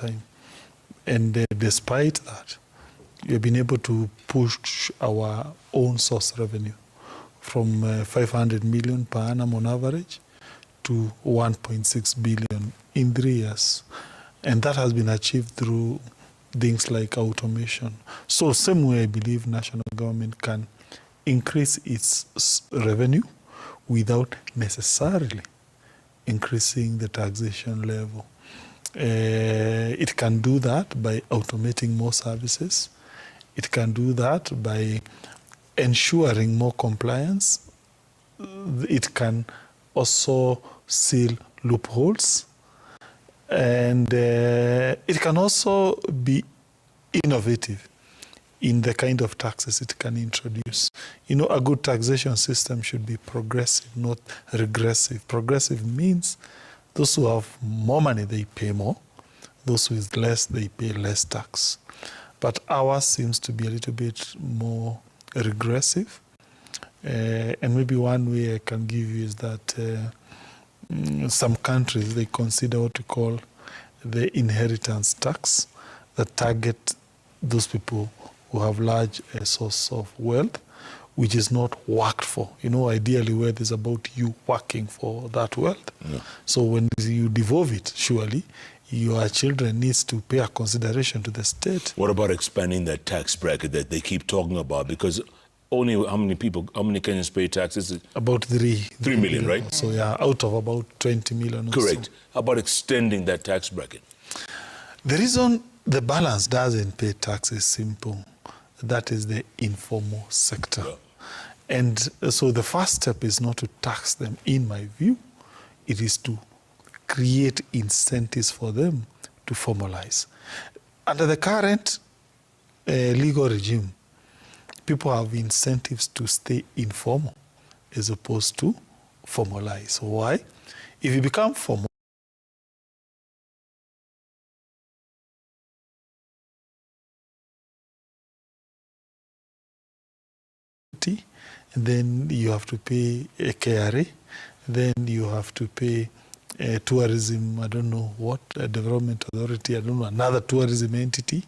time. And despite that, we've been able to push our own source revenue from 500 million per annum on average to 1.6 billion in 3 years. And that has been achieved through things like automation. So same way I believe national government can increase its revenue without necessarily increasing the taxation level. It can do that by automating more services. It can do that by ensuring more compliance. It can also seal loopholes. And it can also be innovative in the kind of taxes it can introduce. You know, a good taxation system should be progressive, not regressive. Progressive means those who have more money, they pay more. Those with less, they pay less tax. But ours seems to be a little bit more regressive. And maybe one way I can give you is that some countries, they consider what we call the inheritance tax that target those people who have large source of wealth, which is not worked for. You know, ideally wealth is about you working for that wealth. Yeah. So when you devolve it, surely your children needs to pay a consideration to the state. What about expanding that tax bracket that they keep talking about? Because only how many Kenyans pay taxes? About 3 million, right? So yeah, out of about 20 million. Correct. So. How about extending that tax bracket? The reason the balance doesn't pay tax is simple. That is the informal sector. Yeah. And so the first step is not to tax them, in my view. It is to create incentives for them to formalize. Under the current legal regime, people have incentives to stay informal as opposed to formalize. Why? If you become formal, then you have to pay a KRA, then you have to pay tourism, I don't know what, a development authority, I don't know, another tourism entity,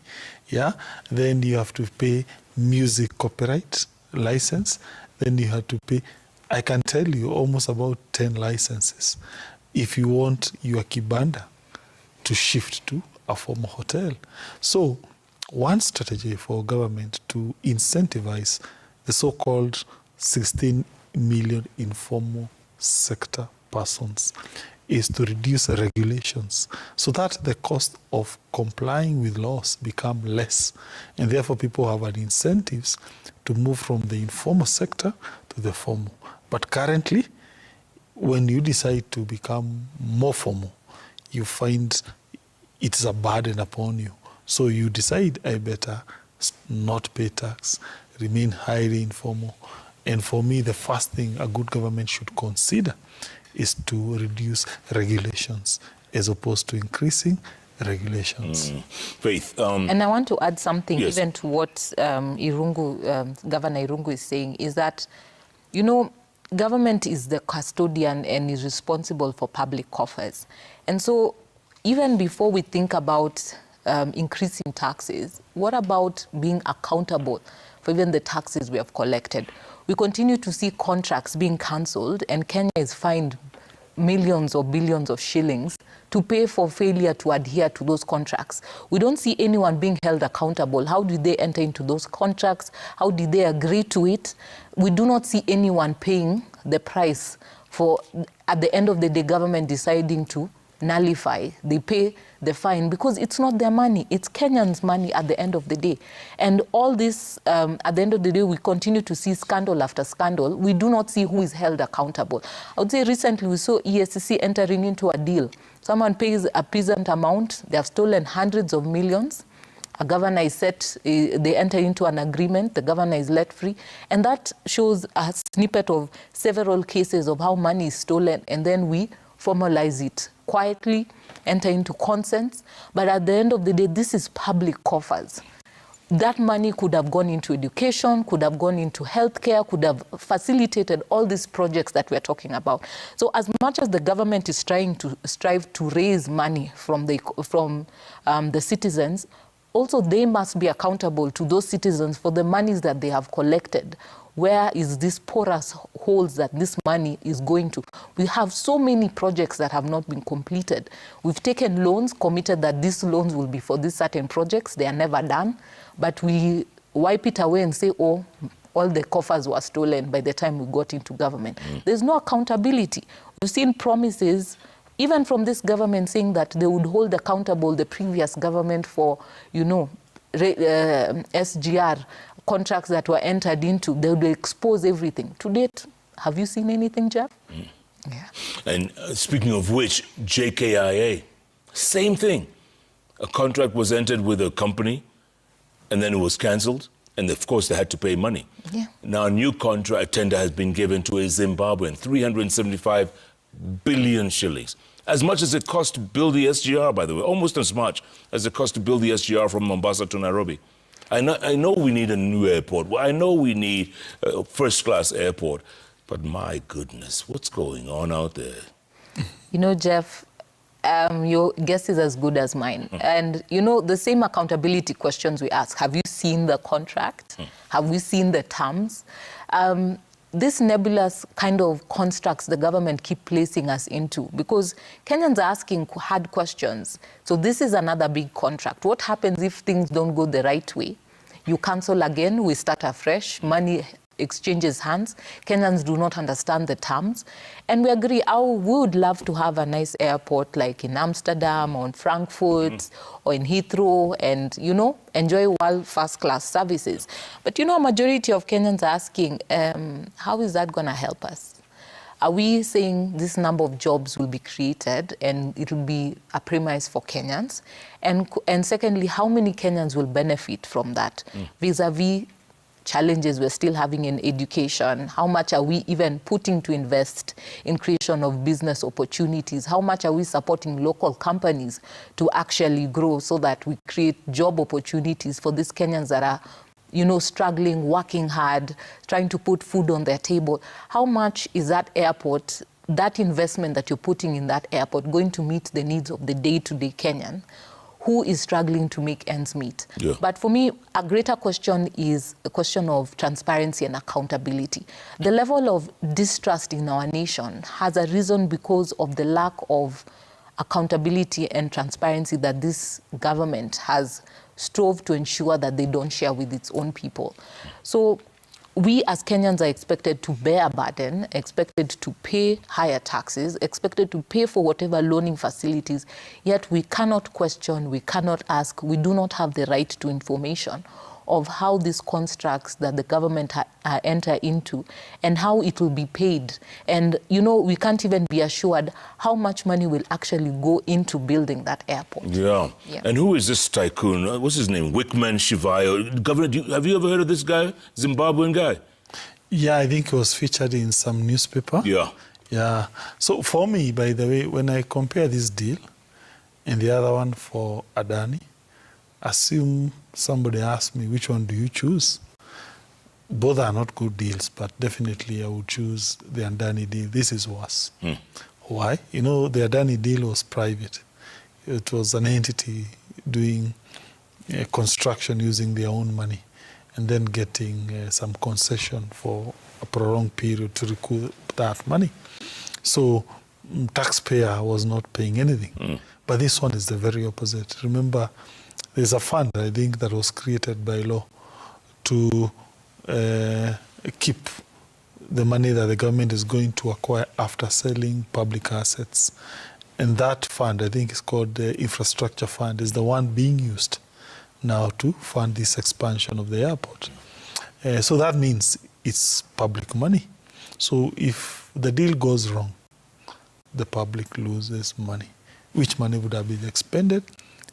yeah? Then you have to pay music copyright license, then you have to pay, I can tell you, almost about 10 licenses if you want your kibanda to shift to a formal hotel. So one strategy for government to incentivize the so-called 16 million informal sector persons is to reduce regulations so that the cost of complying with laws become less. And therefore people have an incentives to move from the informal sector to the formal. But currently, when you decide to become more formal, you find it's a burden upon you. So you decide, I better not pay tax, remain highly informal. And for me, the first thing a good government should consider is to reduce regulations as opposed to increasing regulations. Faith. And I want to add something, yes, even to what Governor Irungu is saying, is that, you know, government is the custodian and is responsible for public coffers. And so even before we think about increasing taxes, what about being accountable for even the taxes we have collected? We continue to see contracts being cancelled, and Kenya is fined millions or billions of shillings to pay for failure to adhere to those contracts. We don't see anyone being held accountable. How did they enter into those contracts? How did they agree to it? We do not see anyone paying the price for, at the end of the day, government deciding to nullify. They pay the fine because it's not their money, it's Kenyans' money at the end of the day. And all this, at the end of the day, we continue to see scandal after scandal. We do not see who is held accountable. I would say recently we saw ESCC entering into a deal. Someone pays a present amount, they have stolen hundreds of millions. A governor is set, they enter into an agreement, the governor is let free. And that shows a snippet of several cases of how money is stolen, and then we formalize it quietly, enter into consents. But at the end of the day, this is public coffers. that money could have gone into education, could have gone into healthcare, could have facilitated all these projects that we're talking about. So as much as the government is trying to strive to raise money from the citizens, also they must be accountable to those citizens for the monies that they have collected. Where is this porous holes that this money is going to? We have so many projects that have not been completed. We've taken loans, committed that these loans will be for these certain projects. They are never done. But we wipe it away and say, oh, all the coffers were stolen by the time we got into government. There's no accountability. We've seen promises, even from this government, saying that they would hold accountable the previous government for, you know, SGR contracts that were entered into. They would expose everything. To date, have you seen anything, Jeff? Yeah. And speaking of which, JKIA, same thing. A contract was entered with a company, and then it was cancelled, and of course they had to pay money. Yeah. Now a new contract tender has been given to a Zimbabwean, 375 billion shillings. As much as it cost to build the SGR, by the way, almost as much as it cost to build the SGR from Mombasa to Nairobi. I know we need a new airport. I know we need a first-class airport. But my goodness, what's going on out there? You know, Jeff, your guess is as good as mine. And, you know, the same accountability questions we ask. Have you seen the contract? Have we seen the terms? This nebulous kind of constructs the government keep placing us into, because Kenyans are asking hard questions. So this is another big contract. What happens if things don't go the right way? You cancel again, we start afresh, money exchanges hands. Kenyans do not understand the terms. And we agree, we would love to have a nice airport like in Amsterdam or in Frankfurt or in Heathrow and, you know, enjoy world first-class services. But, you know, a majority of Kenyans are asking, how is that going to help us? Are we saying this number of jobs will be created and it will be a premise for Kenyans? And secondly, how many Kenyans will benefit from that vis-a-vis challenges we're still having in education? How much are we even putting to invest in creation of business opportunities? How much are we supporting local companies to actually grow so that we create job opportunities for these Kenyans that are, you know, struggling, working hard, trying to put food on their table? How much is that airport, that investment that you're putting in that airport, going to meet the needs of the day-to-day Kenyan who is struggling to make ends meet? Yeah. But for me, a greater question is a question of transparency and accountability. The level of distrust in our nation has arisen because of the lack of accountability and transparency that this government has strove to ensure that they don't share with its own people. So we as Kenyans are expected to bear a burden, expected to pay higher taxes, expected to pay for whatever loaning facilities, yet we cannot question, we cannot ask, we do not have the right to information of how these constructs that the government enter into and how it will be paid. And, you know, we can't even be assured how much money will actually go into building that airport. Yeah. And who is this tycoon? What's his name? Wickman Shivayo. Governor, have you ever heard of this guy? Zimbabwean guy? Yeah, I think it was featured in some newspaper. Yeah. Yeah. So for me, by the way, when I compare this deal and the other one for Adani, assume somebody asked me, which one do you choose? Both are not good deals, but definitely I would choose the Adani deal. This is worse. Why? You know, the Adani deal was private. It was an entity doing construction using their own money and then getting some concession for a prolonged period to recoup that money. So taxpayer was not paying anything. But this one is the very opposite. Remember, there's a fund, I think, that was created by law to keep the money that the government is going to acquire after selling public assets. And that fund, I think, is called the Infrastructure Fund, is the one being used now to fund this expansion of the airport. So that means it's public money. So if the deal goes wrong, the public loses money. Which money would have been expended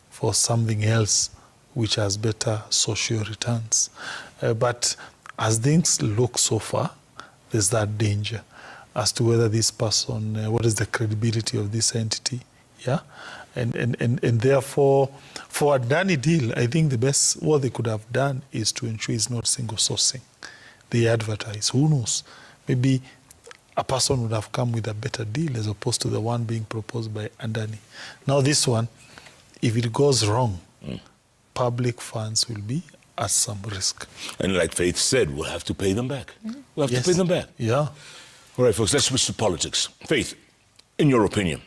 for something else which has better social returns. But as things look so far, there's that danger as to whether this person, what is the credibility of this entity, yeah? And therefore, For a Adani deal, I think the best, what they could have done is to ensure it's not single sourcing. They advertise. Who knows? Maybe a person would have come with a better deal as opposed to the one being proposed by Adani. Now this one, if it goes wrong, public funds will be at some risk. And like Faith said, we'll have to pay them back. We'll have to pay them back. Yeah. All right, folks, let's switch to politics. Faith, in your opinion,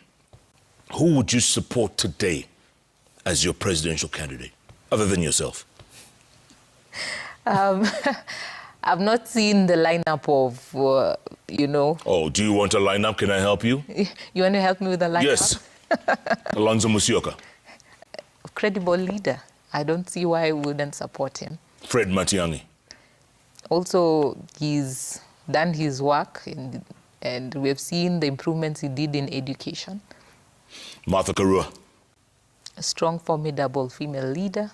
who would you support today as your presidential candidate, other than yourself? I've not seen the lineup of, you know. Oh, do you want a lineup? Can I help you? You want to help me with the lineup? Yes. Alonzo Musyoka. Credible leader. I don't see why I wouldn't support him. Fred Matiang'i. Also, he's done his work, and we've seen the improvements he did in education. Martha Karua. A strong, formidable female leader,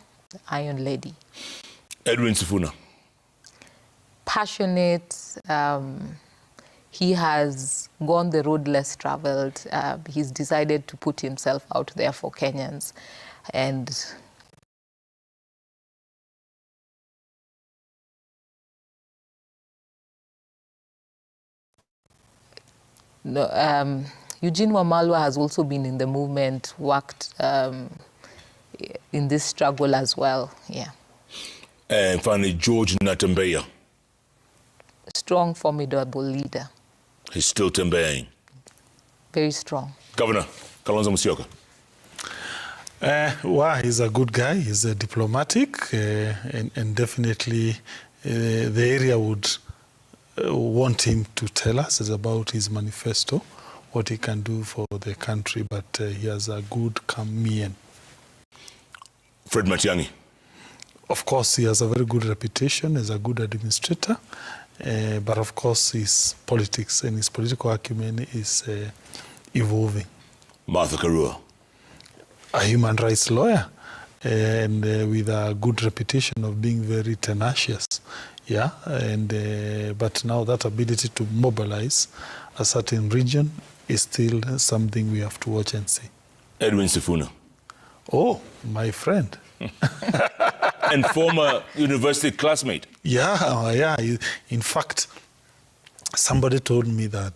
Iron Lady. Edwin Sifuna. Passionate. He has gone the road less traveled. He's decided to put himself out there for Kenyans. And Eugene Wamalwa has also been in the movement, worked in this struggle as well. Yeah. And finally, George Natembeya. Strong, formidable leader. He's still Tembeyaing. Very strong. Governor Kalonzo Musyoka. Well, he's a good guy. He's a diplomatic, and definitely the area would want him to tell us about his manifesto, what he can do for the country, but he has a good mien. Fred Matiang'i. Of course, he has a very good reputation as a good administrator, but of course his politics and his political acumen is evolving. Martha Karua. A human rights lawyer, and with a good reputation of being very tenacious. Yeah, and but now that ability to mobilize a certain region is still something we have to watch and see. Edwin Sifuna. Oh, my friend. And former university classmate. Yeah, yeah. In fact, somebody told me that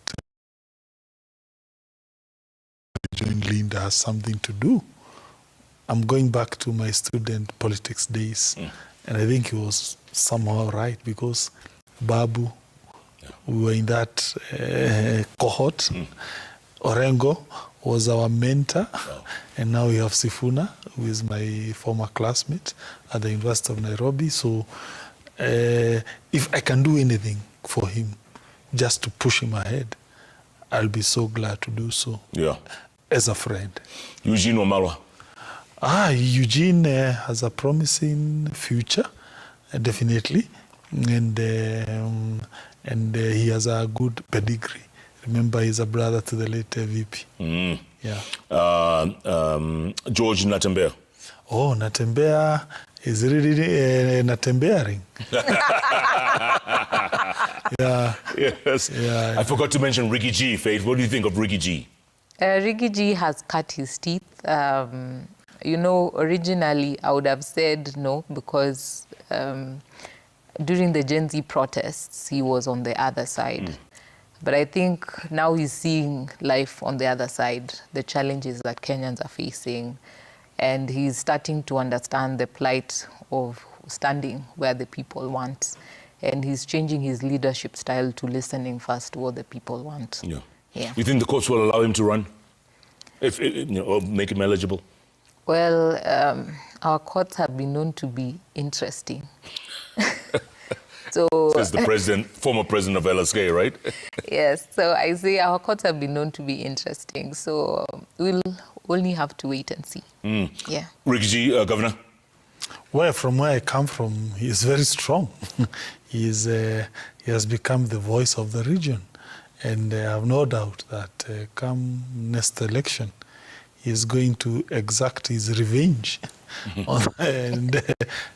join Linda has something to do. I'm going back to my student politics days, and I think he was somehow right, because Babu, we were in that cohort. Orengo was our mentor, and now we have Sifuna, who is my former classmate at the University of Nairobi. So if I can do anything for him, just to push him ahead, I'll be so glad to do so. Yeah. As a friend. Eugene Wamalwa. Eugene has a promising future, definitely, and he has a good pedigree. Remember, he's a brother to the late VP. Yeah. George Natembeya. Oh, Natembeya is really Natembeyaring. Yeah. Yes. Yeah. I forgot to mention Ricky G. Faith, what do you think of Ricky G? Ricky G has cut his teeth. You know, originally I would have said no, because during the Gen Z protests, he was on the other side. But I think now he's seeing life on the other side, the challenges that Kenyans are facing, and he's starting to understand the plight of standing where the people want. And he's changing his leadership style to listening first to what the people want. Yeah. Yeah. You think the courts will allow him to run? If you know, or make him eligible? Well, our courts have been known to be interesting. So, says the president, former president of LSK, right? Yes, so I say our courts have been known to be interesting. So we'll only have to wait and see. Yeah. Ricky G, Governor? Well, from where I come from, he is very strong. He has become the voice of the region. And I have no doubt that come next election, he is going to exact his revenge. And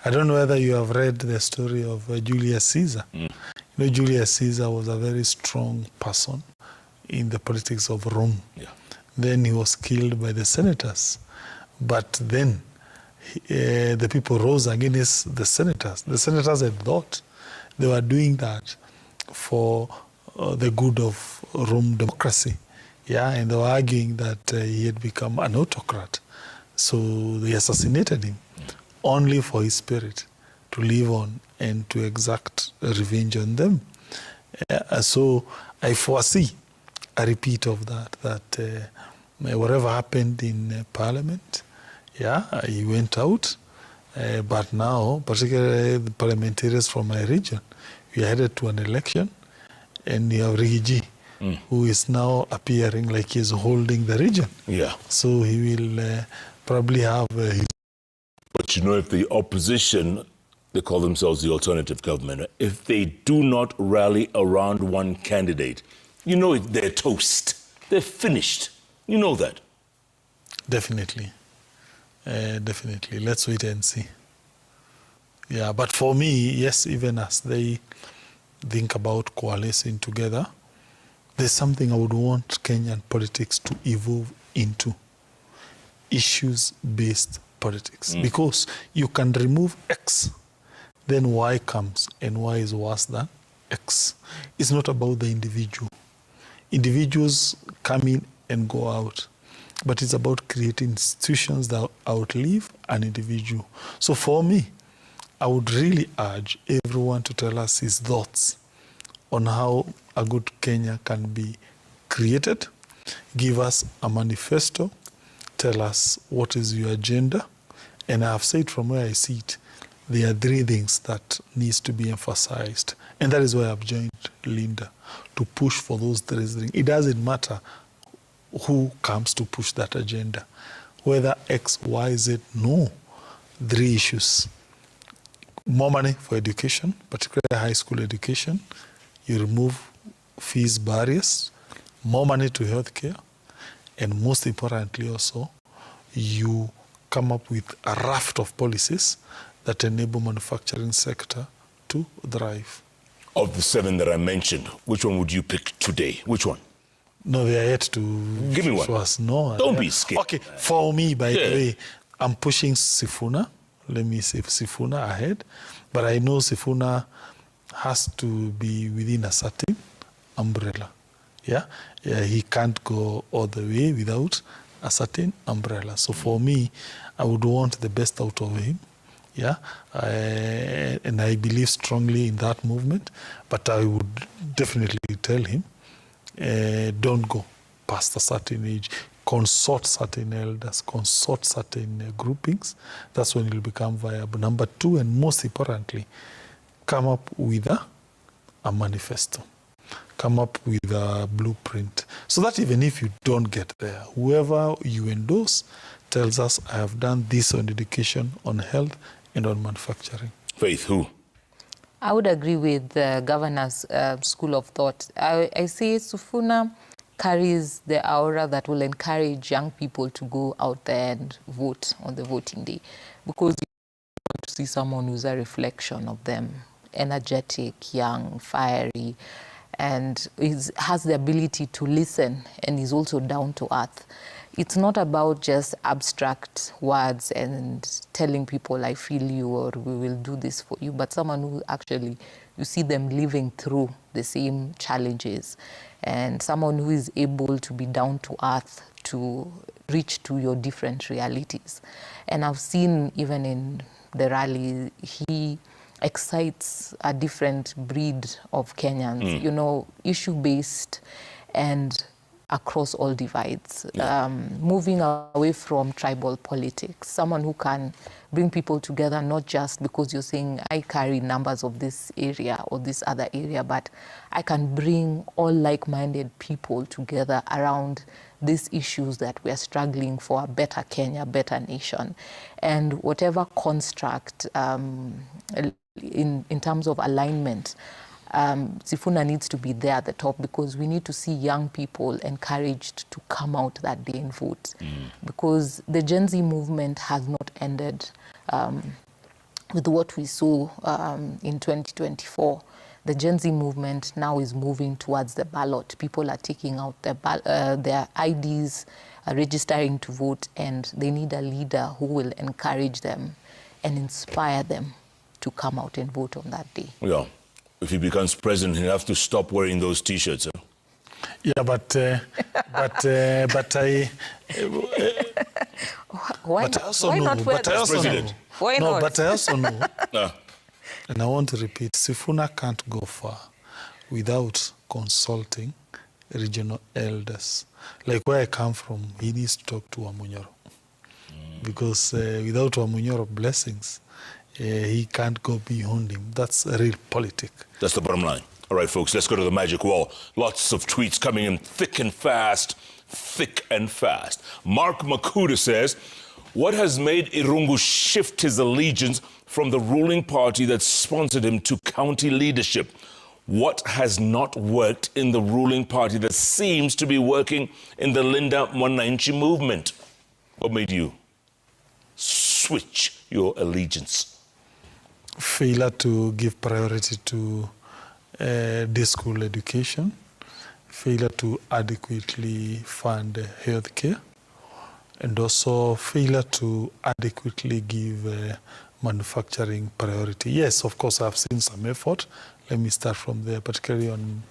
I don't know whether you have read the story of Julius Caesar. You know, Julius Caesar was a very strong person in the politics of Rome. Yeah. Then he was killed by the senators. But then the people rose against the senators. The senators had thought they were doing that for the good of Rome democracy. Yeah, and they were arguing that he had become an autocrat. So they assassinated him only for his spirit to live on and to exact revenge on them. So I foresee a repeat of that whatever happened in Parliament, yeah, he went out. But now, particularly the parliamentarians from my region, we are headed to an election, and you have Rigiji, who is now appearing like he's holding the region. Yeah. So he will probably have his... But you know, if the opposition, they call themselves the alternative government, if they do not rally around one candidate, you know they're toast. They're finished. You know that. Definitely. Definitely. Let's wait and see. Yeah, but for me, yes, even as they think about coalescing together, there's something I would want Kenyan politics to evolve into. Issues-based politics. Because you can remove X, then Y comes, and Y is worse than X. It's not about the individual. Individuals come in and go out, but it's about creating institutions that outlive an individual. So for me, I would really urge everyone to tell us his thoughts on how a good Kenya can be created. Give us a manifesto. Tell us what is your agenda. And I have said from where I see it, there are three things that needs to be emphasized. And that is why I've joined Linda, to push for those three things. It doesn't matter who comes to push that agenda, whether X, Y, Z, no. Three issues. More money for education, particularly high school education. You remove fees barriers, more money to healthcare, and most importantly also, you come up with a raft of policies that enable manufacturing sector to thrive. Of the seven that I mentioned, which one would you pick today? Which one? No, they are yet to give me one. show us. No, don't be scared. Okay, for me, by the way, I'm pushing Sifuna. Let me say Sifuna ahead, but I know Sifuna has to be within a certain umbrella. Yeah, he can't go all the way without a certain umbrella. So for me, I would want the best out of him. Yeah, and I believe strongly in that movement, but I would definitely tell him, don't go past a certain age. Consort certain elders, consort certain groupings. That's when it will become viable. Number two, and most importantly, come up with a manifesto. Come up with a blueprint. So that even if you don't get there, whoever you endorse tells us, I have done this on education, on health, and on manufacturing. Faith, who? I would agree with the governor's school of thought. I say Sifuna carries the aura that will encourage young people to go out there and vote on the voting day, because you want to see someone who's a reflection of them, energetic, young, fiery, and has the ability to listen, and is also down to earth. It's not about just abstract words and telling people, I feel you, or we will do this for you, but someone who actually, you see them living through the same challenges, and someone who is able to be down to earth, to reach to your different realities. And I've seen even in the rally, he excites a different breed of Kenyans, you know, issue-based and across all divides, moving away from tribal politics, someone who can bring people together, not just because you're saying, I carry numbers of this area or this other area, but I can bring all like-minded people together around these issues that we are struggling for a better Kenya, better nation. And whatever construct in terms of alignment, Sifuna needs to be there at the top, because we need to see young people encouraged to come out that day and vote. Because the Gen Z movement has not ended with what we saw in 2024. the Gen Z movement now is moving towards the ballot. People are taking out their IDs, registering to vote, and they need a leader who will encourage them and inspire them to come out and vote on that day. Yeah. If he becomes president, he'll have to stop wearing those T-shirts. Huh? Yeah, but I. Why But I not? also Why know. not wear But I the also know. president? Why No, not? but I also know. Ah. And I want to repeat, Sifuna can't go far without consulting regional elders. Like where I come from, he needs to talk to Wamunyoro. Because without Wamunyoro blessings, he can't go beyond him. That's a real politic. That's the bottom line. All right, folks, let's go to the magic wall. Lots of tweets coming in thick and fast, thick and fast. Mark Makuda says, what has made Irungu shift his allegiance from the ruling party that sponsored him to county leadership? What has not worked in the ruling party that seems to be working in the Linda Mwananchi movement? What made you switch your allegiance? Failure to give priority to day school education, failure to adequately fund health care, and also failure to adequately give manufacturing priority. Yes, of course, I've seen some effort. Let me start from there, particularly on,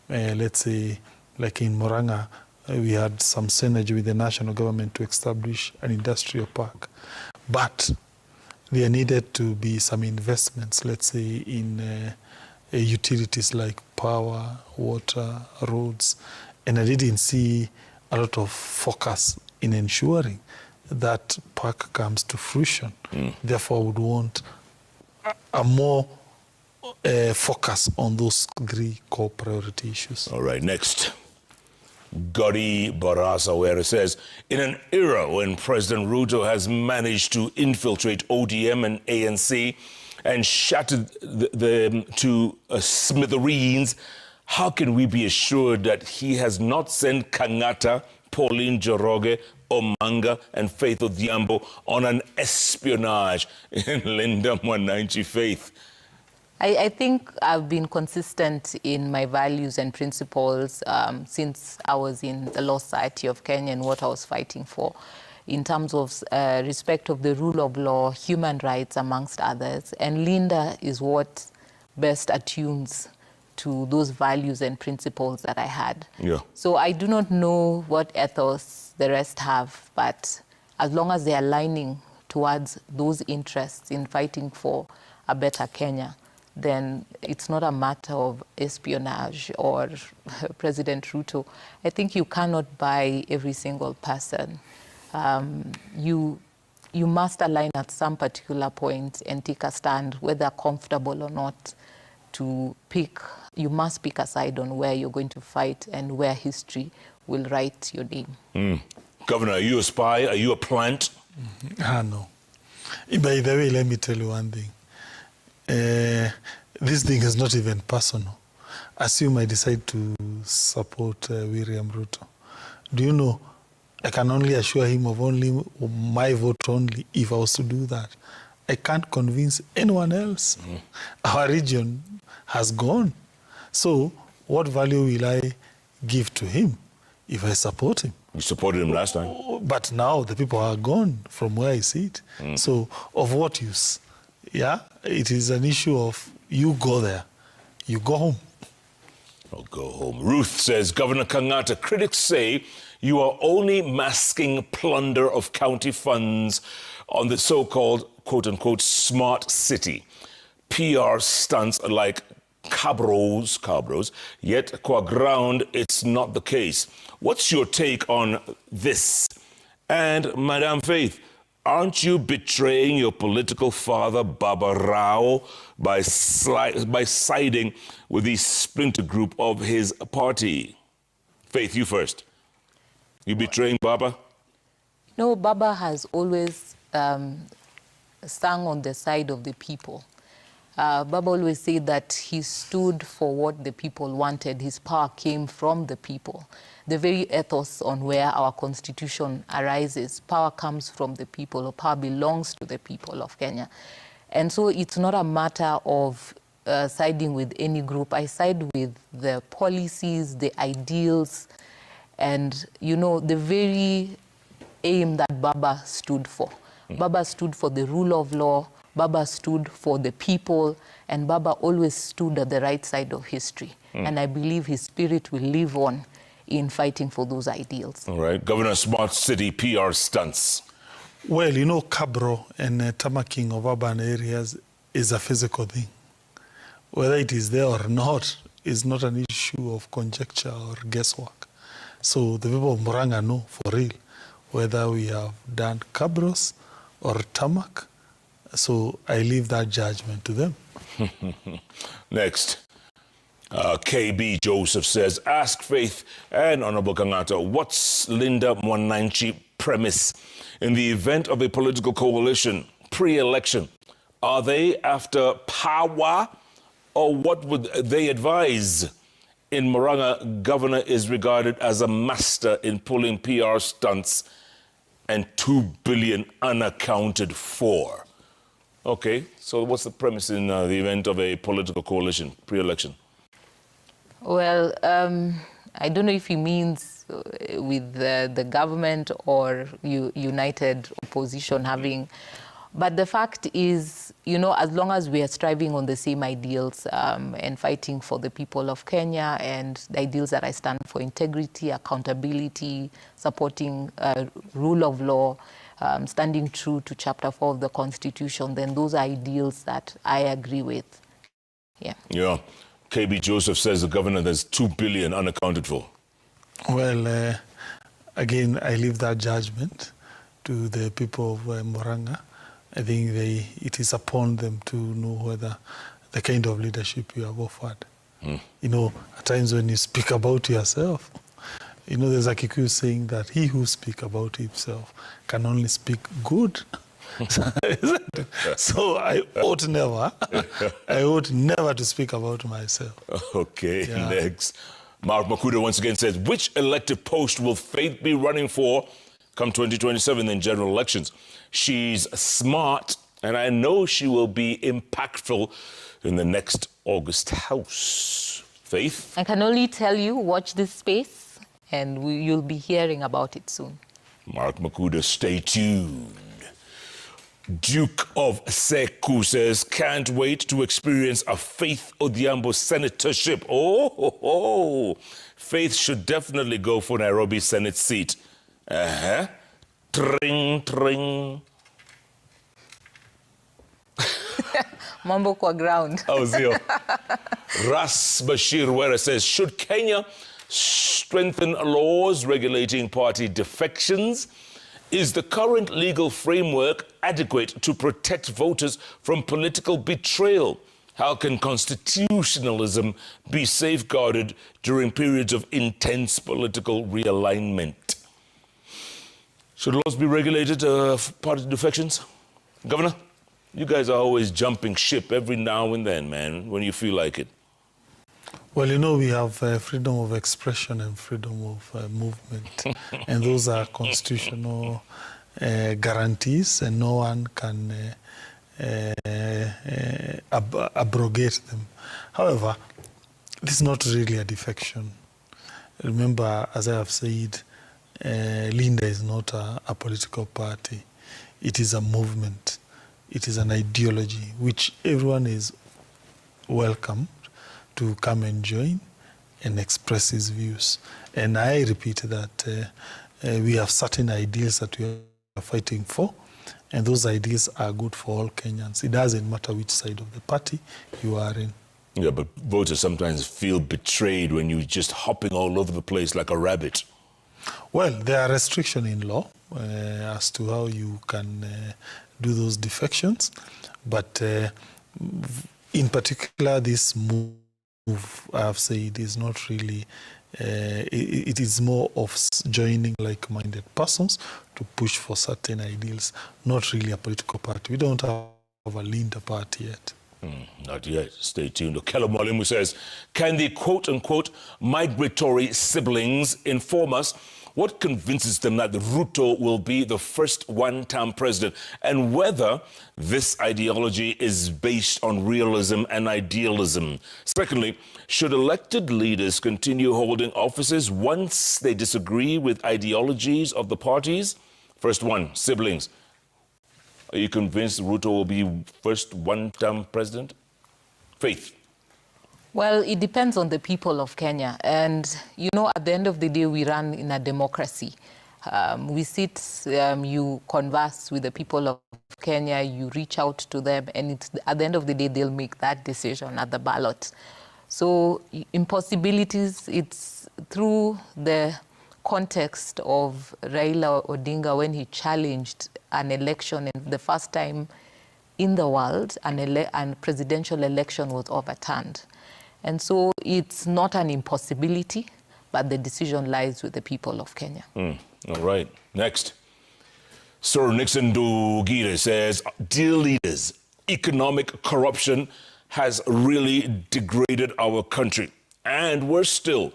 let's say, like in Moranga, we had some synergy with the national government to establish an industrial park. But there needed to be some investments, let's say, in utilities like power, water, roads. And I didn't see a lot of focus in ensuring that park comes to fruition. Therefore, I would want a more focus on those three core priority issues. All right, next. Gori Barasa, where it says, in an era when President Ruto has managed to infiltrate ODM and ANC and shattered them to smithereens, how can we be assured that he has not sent Kangata, Pauline Joroge, Omanga, and Faith Odhiambo on an espionage in Linda Mwananchi Faith? I think I've been consistent in my values and principles since I was in the Law Society of Kenya and what I was fighting for in terms of respect of the rule of law, human rights, amongst others. And Linda is what best attunes to those values and principles that I had. Yeah. So I do not know what ethos the rest have, but as long as they're aligning towards those interests in fighting for a better Kenya, then it's not a matter of espionage or President Ruto. I think you cannot buy every single person. You must align at some particular point and take a stand, whether comfortable or not, to pick. You must pick a side on where you're going to fight and where history will write your name. Governor, are you a spy? Are you a plant? No. By the way, let me tell you one thing. This thing is not even personal. Assume I decide to support William Ruto. Do you know, I can only assure him of only my vote only if I was to do that. I can't convince anyone else. Our region has gone. So what value will I give to him if I support him? You supported him last time. But now the people are gone from where I sit. So of what use? Yeah, it is an issue of you go there, you go home. I'll go home. Ruth says, Governor Kangata, critics say you are only masking plunder of county funds on the so-called, quote-unquote, smart city. PR stunts are like cabros, yet qua ground, it's not the case. What's your take on this? And Madam Faith, aren't you betraying your political father, Baba Rao, by siding with the splinter group of his party? Faith, you first. You betraying Baba? No, Baba has always sung on the side of the people. Baba always said that he stood for what the people wanted. His power came from the people. The very ethos on where our constitution arises, power comes from the people, or power belongs to the people of Kenya. And so it's not a matter of siding with any group. I side with the policies, the ideals, and, you know, the very aim that Baba stood for. Baba stood for the rule of law, Baba stood for the people, and Baba always stood at the right side of history. And I believe his spirit will live on in fighting for those ideals. All right. Governor, smart city PR stunts. Well, you know, cabro and tamaking of urban areas is a physical thing. Whether it is there or not is not an issue of conjecture or guesswork. So the people of Murang'a know for real whether we have done cabros or tarmac. So I leave that judgment to them. Next. KB Joseph says, ask Faith and Honorable Kangata, what's Linda Mwananchi premise in the event of a political coalition pre-election? Are they after power, or what would they advise? In Murang'a, governor is regarded as a master in pulling PR stunts and 2 billion unaccounted for. Okay, so what's the premise in the event of a political coalition pre-election? Well, I don't know if he means with the government or united opposition having, but the fact is, you know, as long as we are striving on the same ideals and fighting for the people of Kenya and the ideals that I stand for, integrity, accountability, supporting rule of law, standing true to Chapter 4 of the Constitution, then those are ideals that I agree with. Yeah. Yeah. KB Joseph says the governor has 2 billion unaccounted for. Well, again, I leave that judgment to the people of Murang'a. I think it is upon them to know whether the kind of leadership you have offered. You know, at times when you speak about yourself, you know, there's a Kikuyu saying that he who speaks about himself can only speak good. So I ought never to speak about myself. Okay, yeah. Next. Mark Makuda once again says, which elected post will Faith be running for come 2027 in general elections? She's smart, and I know she will be impactful in the next August House. Faith? I can only tell you, watch this space, and you'll be hearing about it soon. Mark Makuda, stay tuned. Duke of Seku says, can't wait to experience a Faith Odhiambo senatorship. Oh. Faith should definitely go for Nairobi Senate seat. Tring, tring. Mambo kwa ground. Ras Bashir Wera says, should Kenya strengthen laws regulating party defections? Is the current legal framework adequate to protect voters from political betrayal? How can constitutionalism be safeguarded during periods of intense political realignment? Should laws be regulated for party defections? Governor, you guys are always jumping ship every now and then, man, when you feel like it. Well, you know, we have freedom of expression and freedom of movement, and those are constitutional guarantees, and no one can abrogate them. However, this is not really a defection. Remember, as I have said, Linda is not a political party. It is a movement. It is an ideology which everyone is welcome to come and join and express his views. And I repeat that we have certain ideals that we are fighting for, and those ideas are good for all Kenyans. It doesn't matter which side of the party you are in. Yeah, but voters sometimes feel betrayed when you're just hopping all over the place like a rabbit. Well, there are restrictions in law as to how you can do those defections, but in particular, this move, I have said, is not really, it is more of joining like-minded persons to push for certain ideals, not really a political party. We don't have a Linda party yet. Not yet. Stay tuned. Okello Mwalimu says, can the quote-unquote migratory siblings inform us What convinces them that Ruto will be the first one-term president, and whether this ideology is based on realism and idealism? Secondly, should elected leaders continue holding offices once they disagree with ideologies of the parties? First one, siblings. Are you convinced Ruto will be first one-term president? Faith. Well, it depends on the people of Kenya. And, you know, at the end of the day, we run in a democracy. We sit, you converse with the people of Kenya, you reach out to them, and it's, at the end of the day, they'll make that decision at the ballot. So impossibilities, it's through the context of Raila Odinga when he challenged an election, and the first time in the world an presidential election was overturned. And so it's not an impossibility, but the decision lies with the people of Kenya. All right. Next. Sir Nixon Dugire says, dear leaders, economic corruption has really degraded our country. And worse still,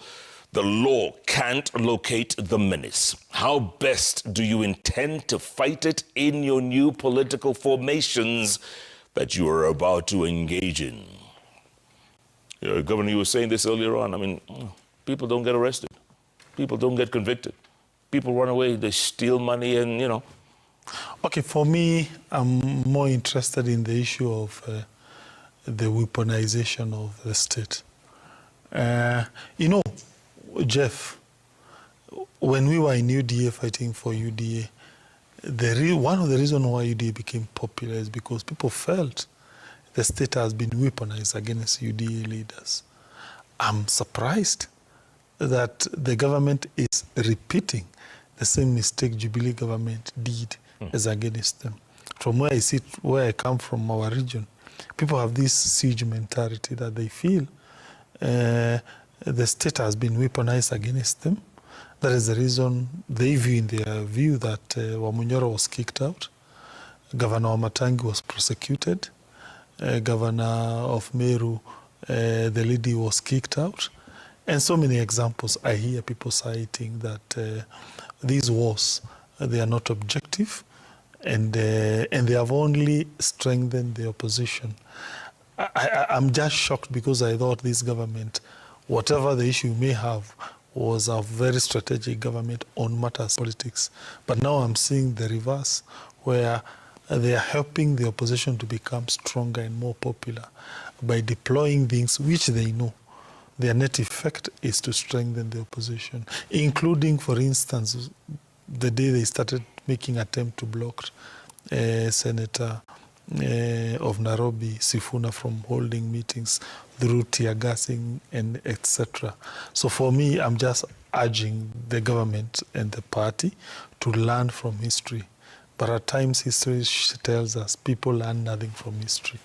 the law can't locate the menace. How best do you intend to fight it in your new political formations that you are about to engage in? Governor, you were saying this earlier on. I mean, people don't get arrested. People don't get convicted. People run away, they steal money and, you know. Okay, for me, I'm more interested in the issue of the weaponization of the state. You know, Jeff, when we were in UDA fighting for UDA, one of the reasons why UDA became popular is because people felt the state has been weaponized against UDA leaders. I'm surprised that the government is repeating the same mistake Jubilee government did as against them. From where I sit, where I come from, our region, people have this siege mentality that they feel the state has been weaponized against them. That is the reason they view in their view that Wamunyoro was kicked out, Governor Wamatangi was prosecuted, Governor of Meru, the lady was kicked out. And so many examples I hear people citing that these wars, they are not objective, and they have only strengthened the opposition. I'm just shocked because I thought this government, whatever the issue may have, was a very strategic government on matters politics. But now I'm seeing the reverse, where they are helping the opposition to become stronger and more popular by deploying things which they know their net effect is to strengthen the opposition, including, for instance, the day they started making attempt to block Senator of Nairobi, Sifuna, from holding meetings through tear gassing and etc. So for me, I'm just urging the government and the party to learn from history. But at times, history tells us people learn nothing from history.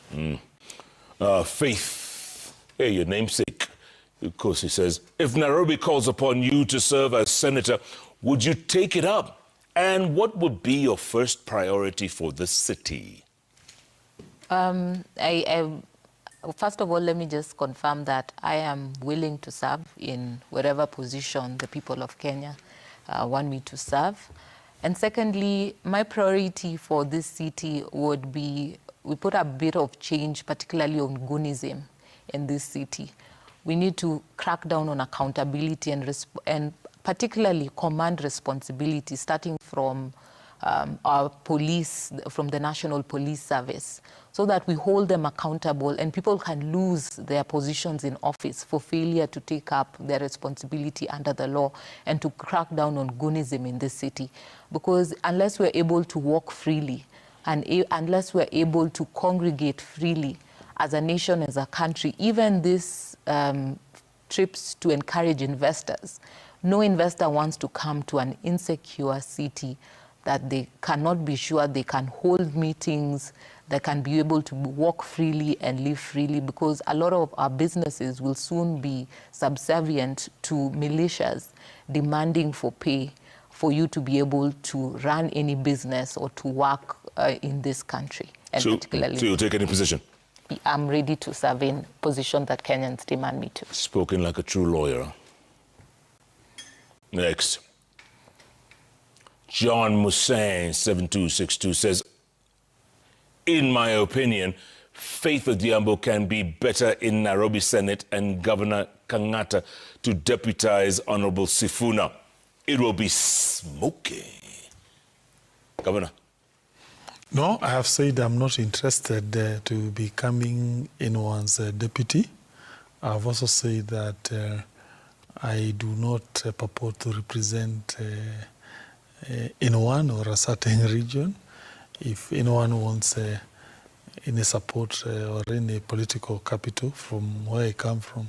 Faith, hey, your namesake. Of course, he says, if Nairobi calls upon you to serve as senator, would you take it up? And what would be your first priority for the city? First of all, let me just confirm that I am willing to serve in whatever position the people of Kenya want me to serve. And secondly, my priority for this city would be, we put a bit of change, particularly on goonism in this city. We need to crack down on accountability and particularly command responsibility, starting from our police, from the National Police Service, so that we hold them accountable and people can lose their positions in office for failure to take up their responsibility under the law, and to crack down on goonism in this city. Because unless we're able to walk freely and unless we're able to congregate freely as a nation, as a country, even these trips to encourage investors, no investor wants to come to an insecure city that they cannot be sure they can hold meetings, they can be able to walk freely and live freely, because a lot of our businesses will soon be subservient to militias demanding for pay for you to be able to run any business or to work in this country. And so particularly, you'll take any position? I'm ready to serve in position that Kenyans demand me to. Spoken like a true lawyer. Next. John Musain, 7262, says, in my opinion, Faith Odhiambo can be better in Nairobi Senate and Governor Kangata to deputize Honorable Sifuna. It will be smoky. Governor. No, I have said I'm not interested to becoming anyone's deputy. I've also said that I do not purport to represent anyone or a certain region. If anyone wants any support or any political capital from where I come from,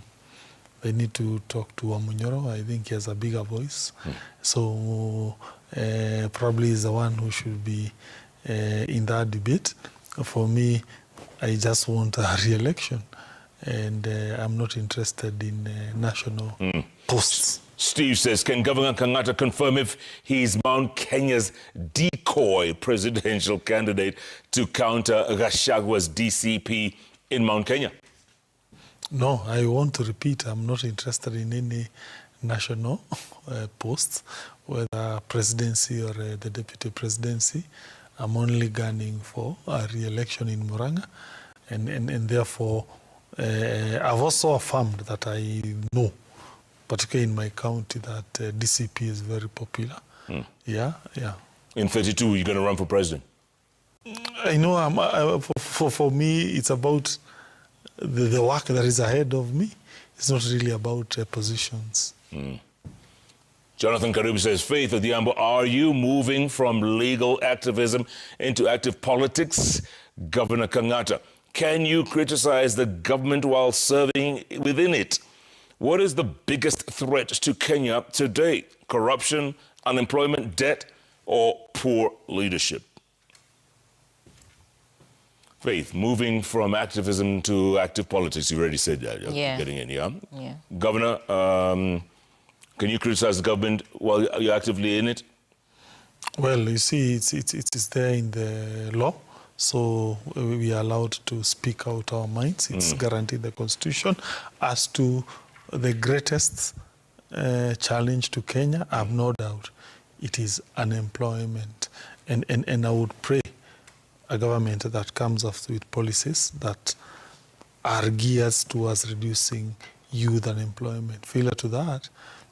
they need to talk to Wamunyoro. I think he has a bigger voice. So probably he's the one who should be in that debate. For me, I just want a re-election, and I'm not interested in national posts. Steve says, can Governor Kangata confirm if he's Mount Kenya's decoy presidential candidate to counter Gachagwa's DCP in Mount Kenya? No, I want to repeat, I'm not interested in any national posts, whether presidency or the deputy presidency. I'm only gunning for a re-election in Murang'a, and therefore I've also affirmed that I know, particularly in my county, that DCP is very popular. Yeah. In 32, you're going to run for president? I know. For me, it's about the work that is ahead of me. It's not really about positions. Jonathan Karibu says, Faith Odhiambo, are you moving from legal activism into active politics? Governor Kangata, can you criticize the government while serving within it? What is the biggest threat to Kenya today? Corruption, unemployment, debt, or poor leadership? Faith, moving from activism to active politics, you already said that. Yeah. Getting in, yeah? Yeah. Governor, can you criticize the government while you're actively in it? Well, you see, it's there in the law, so we are allowed to speak out our minds. It's guaranteed in the Constitution. As to the greatest challenge to Kenya, I have no doubt, it is unemployment. And I would pray a government that comes up with policies that are geared towards reducing youth unemployment. Failure to that,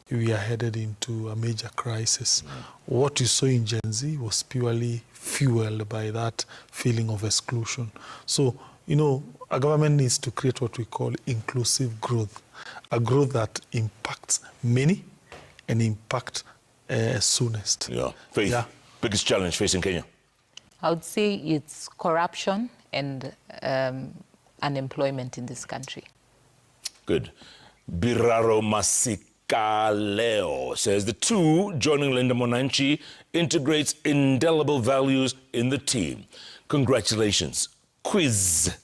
we are headed into a major crisis. What you saw in Gen Z was purely fueled by that feeling of exclusion. So, a government needs to create what we call inclusive growth, a growth that impacts many and impact soonest. Yeah. Faith, biggest challenge facing Kenya? I would say it's corruption and unemployment in this country. Good. Biraro Masikaleo says the two, joining Linda Monanchi, integrates indelible values in the team. Congratulations. Quiz,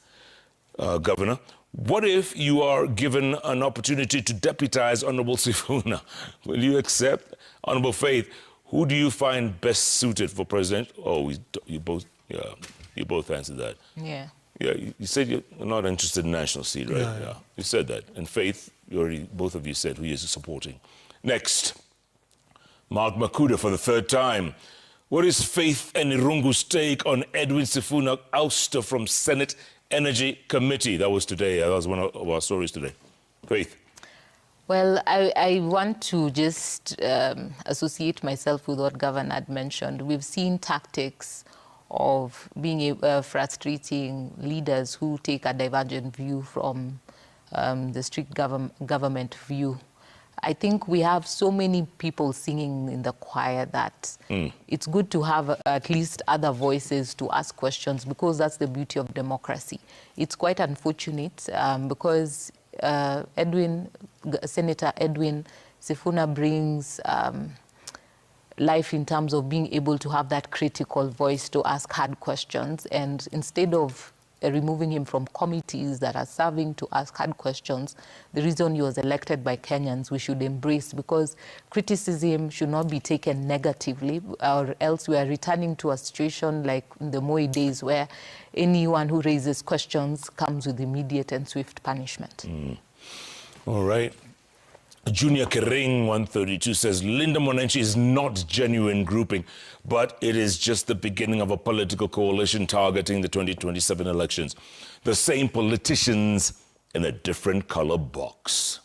Governor. What if you are given an opportunity to deputize Honorable Sifuna? Will you accept? Honorable Faith, who do you find best suited for president? Oh, you both answered that. Yeah. Yeah, you said you're not interested in national seat, right? Yeah. You said that. And Faith, both of you said who you're supporting. Next, Mark Makuda for the third time. What is Faith and Irungu's take on Edwin Sifuna ouster from Senate Energy Committee? That was today. That was one of our stories today. Faith. Well, I want to just associate myself with what Governor had mentioned. We've seen tactics of being frustrating leaders who take a divergent view from the strict government view. I think we have so many people singing in the choir that it's good to have at least other voices to ask questions, because that's the beauty of democracy. It's quite unfortunate because Senator Edwin Sifuna brings life in terms of being able to have that critical voice to ask hard questions. And instead of removing him from committees that are serving to ask hard questions, the reason he was elected by Kenyans, we should embrace, because criticism should not be taken negatively, or else we are returning to a situation like in the Moi days where anyone who raises questions comes with immediate and swift punishment. All right. Junior Kering 132 says, Linda Mwananchi is not genuine grouping, but it is just the beginning of a political coalition targeting the 2027 elections. The same politicians in a different color box.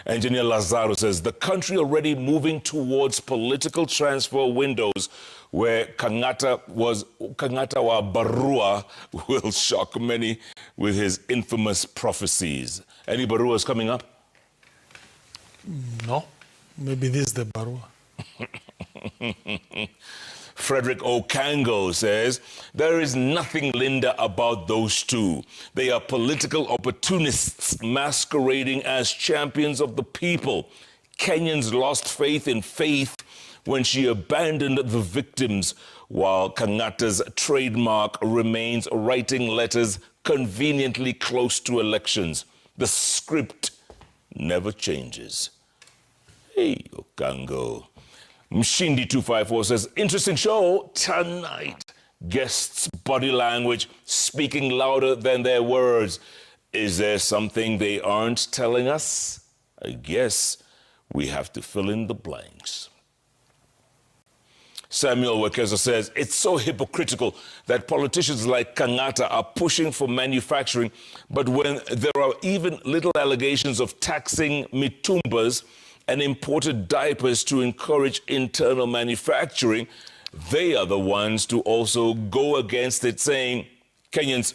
Engineer Lazaro says, the country already moving towards political transfer windows where Kangata wa Barua will shock many with his infamous prophecies. Any Baruas coming up? No, maybe this is the Barua. Frederick Okango says, there is nothing, Linda, about those two. They are political opportunists masquerading as champions of the people. Kenyans lost faith in faith when she abandoned the victims, while Kangata's trademark remains writing letters conveniently close to elections. The script never changes. Hey, Okango. Mshindi 254 says, interesting show tonight. Guests' body language speaking louder than their words. Is there something they aren't telling us? I guess we have to fill in the blanks. Samuel Wekesa says, it's so hypocritical that politicians like Kangata are pushing for manufacturing, but when there are even little allegations of taxing mitumbas and imported diapers to encourage internal manufacturing, they are the ones to also go against it, saying Kenyans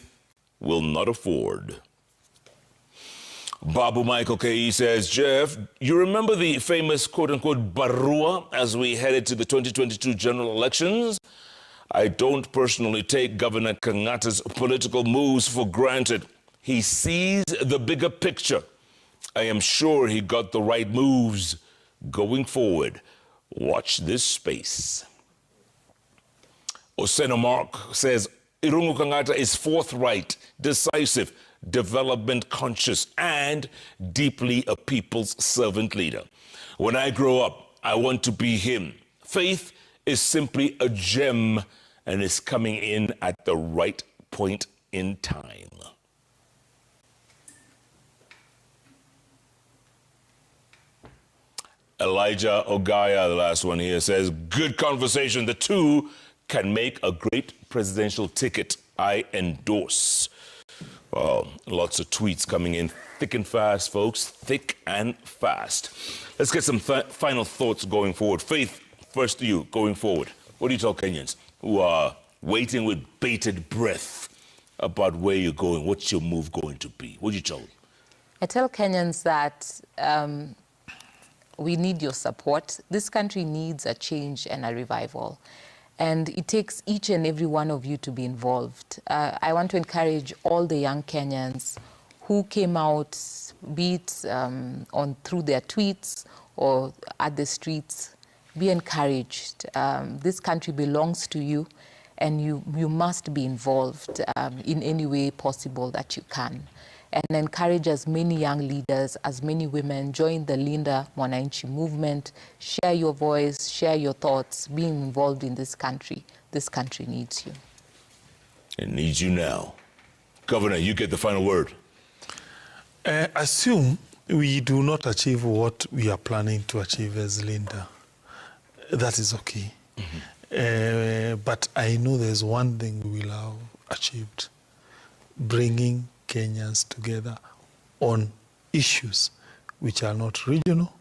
will not afford. Babu Michael K.E. says, Jeff, you remember the famous quote-unquote Barua as we headed to the 2022 general elections? I don't personally take Governor Kangata's political moves for granted. He sees the bigger picture. I am sure he got the right moves going forward. Watch this space. Oseno Mark says, Irungu Kangata is forthright, decisive, development conscious, and deeply a people's servant leader. When I grow up, I want to be him. Faith is simply a gem and is coming in at the right point in time. Elijah Ogaya, the last one here, says, good conversation. The two can make a great presidential ticket. I endorse. Well, lots of tweets coming in thick and fast, folks, thick and fast. Let's get some final thoughts going forward. Faith, first to you, going forward. What do you tell Kenyans who are waiting with bated breath about where you're going? What's your move going to be? What do you tell them? I tell Kenyans that we need your support. This country needs a change and a revival. And it takes each and every one of you to be involved. I want to encourage all the young Kenyans who came out, be it through their tweets or at the streets, be encouraged. This country belongs to you, and you must be involved in any way possible that you can. And encourage as many young leaders, as many women, join the Linda Mwananchi movement, share your voice, share your thoughts, being involved in this country. This country needs you. It needs you now. Governor, you get the final word. Assume we do not achieve what we are planning to achieve as Linda. That is okay. Mm-hmm. But I know there's one thing we will have achieved. Bringing Kenyans together on issues which are not regional,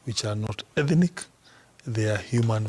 which are not ethnic, they are human